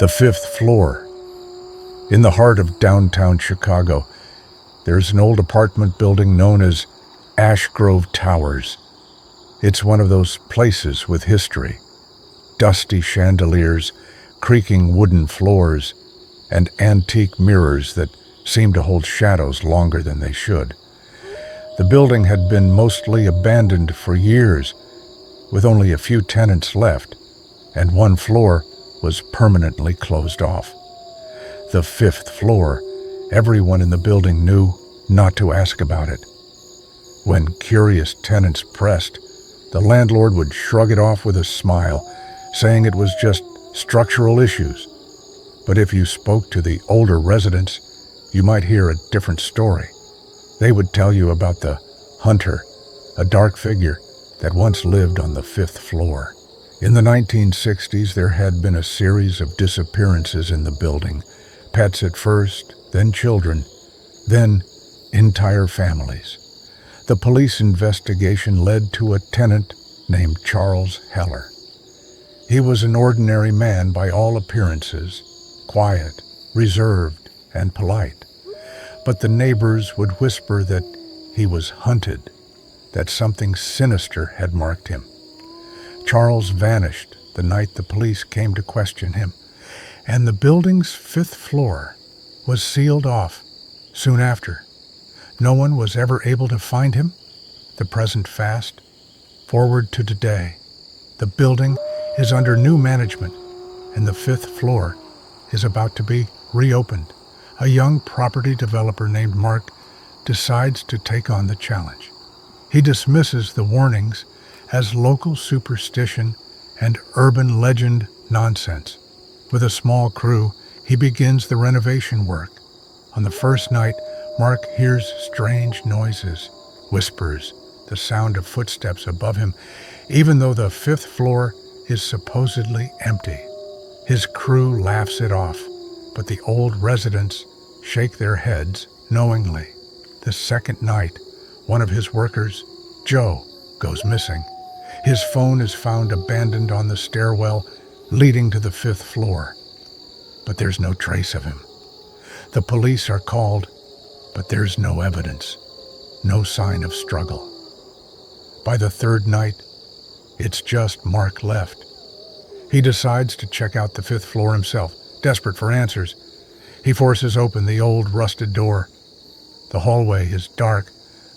The fifth floor. In the heart of downtown Chicago, there's an old apartment building known as Ashgrove Towers. It's one of those places with history. Dusty chandeliers, creaking wooden floors, and antique mirrors that seem to hold shadows longer than they should. The building had been mostly abandoned for years, with only a few tenants left, and one floor was permanently closed off. The fifth floor, everyone in the building knew not to ask about it. When curious tenants pressed, the landlord would shrug it off with a smile, saying it was just structural issues. But if you spoke to the older residents, you might hear a different story. They would tell you about the hunter, a dark figure that once lived on the fifth floor. In the 1960s, there had been a series of disappearances in the building. Pets at first, then children, then entire families. The police investigation led to a tenant named Charles Heller. He was an ordinary man by all appearances, quiet, reserved, and polite. But the neighbors would whisper that he was hunted, that something sinister had marked him. Charles vanished the night the police came to question him, and the building's fifth floor was sealed off soon after. No one was ever able to find him. The present fast forward to today. The building is under new management, and the fifth floor is about to be reopened. A young property developer named Mark decides to take on the challenge. He dismisses the warnings as local superstition and urban legend nonsense. With a small crew, he begins the renovation work. On the first night, Mark hears strange noises, whispers, the sound of footsteps above him, even though the fifth floor is supposedly empty. His crew laughs it off, but the old residents shake their heads knowingly. The second night, one of his workers, Joe, goes missing. His phone is found abandoned on the stairwell leading to the fifth floor, but there's no trace of him. The police are called, but there's no evidence, no sign of struggle. By the third night, it's just Mark left. He decides to check out the fifth floor himself, desperate for answers. He forces open the old rusted door. The hallway is dark,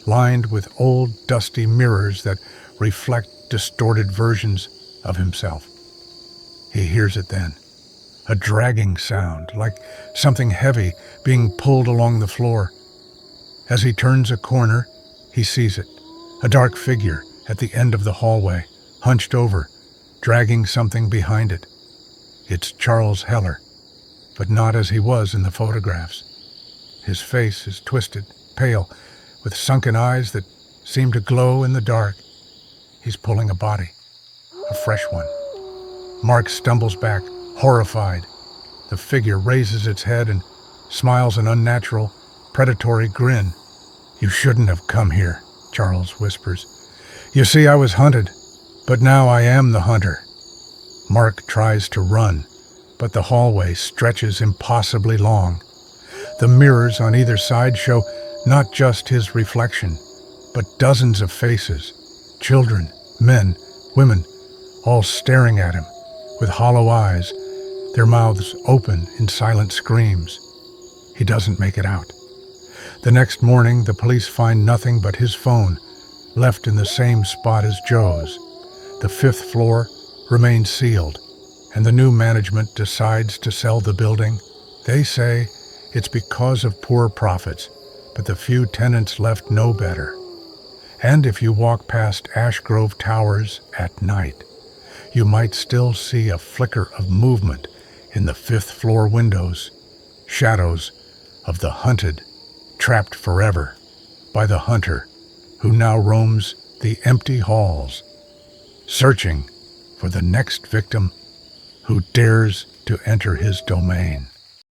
lined with old dusty mirrors that reflect distorted versions of himself. He hears it then, a dragging sound, like something heavy being pulled along the floor. As he turns a corner, he sees it, a dark figure at the end of the hallway, hunched over, dragging something behind it. It's Charles Heller, but not as he was in the photographs. His face is twisted, pale, with sunken eyes that seem to glow in the dark. He's pulling a body, a fresh one. Mark stumbles back, horrified. The figure raises its head and smiles an unnatural, predatory grin. "You shouldn't have come here," Charles whispers. "You see, I was hunted, but now I am the hunter." Mark tries to run, but the hallway stretches impossibly long. The mirrors on either side show not just his reflection, but dozens of faces, children, men, women, all staring at him with hollow eyes, their mouths open in silent screams. He doesn't make it out. The next morning, the police find nothing but his phone, left in the same spot as Joe's. The fifth floor remains sealed, and the new management decides to sell the building. They say it's because of poor profits, but the few tenants left know better. And if you walk past Ashgrove Towers at night, you might still see a flicker of movement in the fifth floor windows, shadows of the hunted, trapped forever by the hunter who now roams the empty halls, searching for the next victim who dares to enter his domain.